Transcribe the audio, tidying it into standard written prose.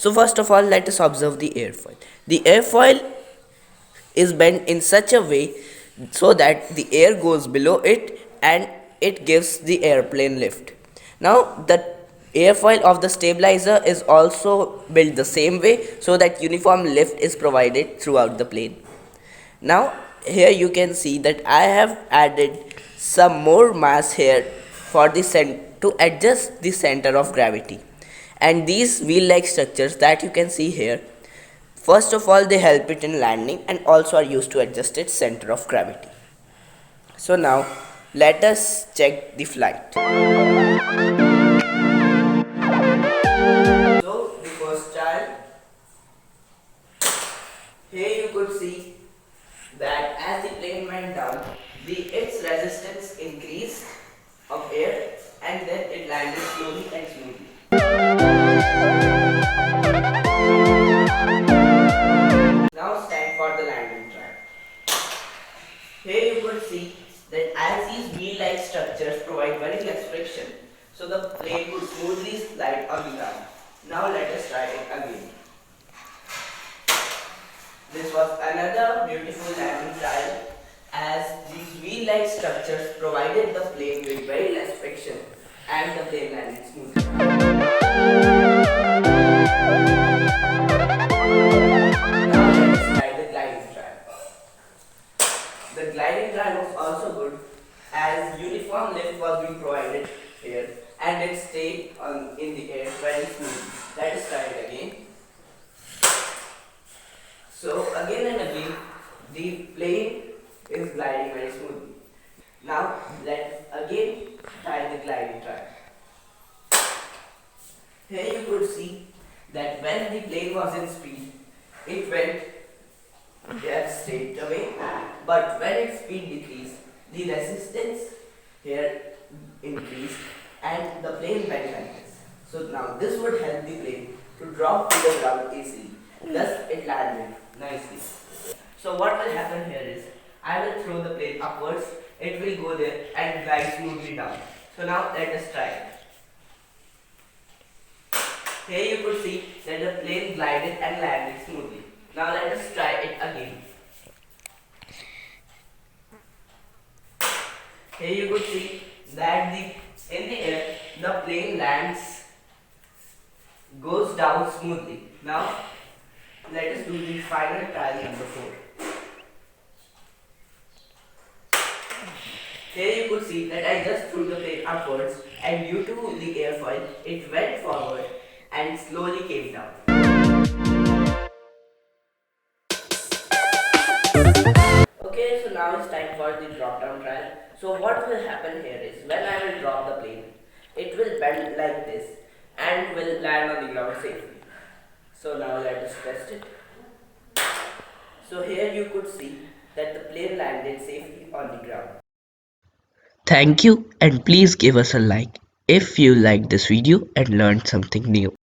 So first of all, let us observe the airfoil. The airfoil is bent in such a way so that the air goes below it and it gives the airplane lift. Now the airfoil of the stabilizer is also built the same way so that uniform lift is provided throughout the plane. Now here you can see that I have added some more mass here for the to adjust the center of gravity, and these wheel like structures that you can see here, first of all they help it in landing and also are used to adjust its center of gravity. So now let us check the flight. So the first trial, here you could see that as the plane went down, its resistance increased of air and then it landed slowly and smoothly. Now it's time for the landing trial. Here you could see that as these wheel-like structures provide very less friction, so the plane could smoothly slide on the ground. Now let us try it again. This was another beautiful landing trial as these wheel-like structures provided the plane with very less friction and the plane landed smoothly. Now let us try the gliding trial. The gliding trial was also good as uniform lift was being provided here and it stayed in the air very smoothly. Let us try it again. So again and again the plane is gliding very smoothly. Now let's again try the gliding trial. Here you could see that when the plane was in speed, it went just straight away, but when its speed decreased, the resistance here increased and the plane went like this. So now this would help the plane to drop to the ground easily. Thus it landed nicely. So what will happen here is, I will throw the plane upwards, it will go there and glide smoothly down. So now let us try it. Here you could see that the plane glided and landed smoothly. Now let us try it again. Here you could see that in the air the plane goes down smoothly. Now let us do the final trial number 4. Here you could see that I just threw the plane upwards and due to the airfoil it went forward and slowly came down. Okay, so now it's time for the drop down trial. So what will happen here is, when I will drop the plane, it will bend like this and will land on the ground safely. So now let us test it. So here you could see that the plane landed safely on the ground. Thank you, and please give us a like if you liked this video and learned something new.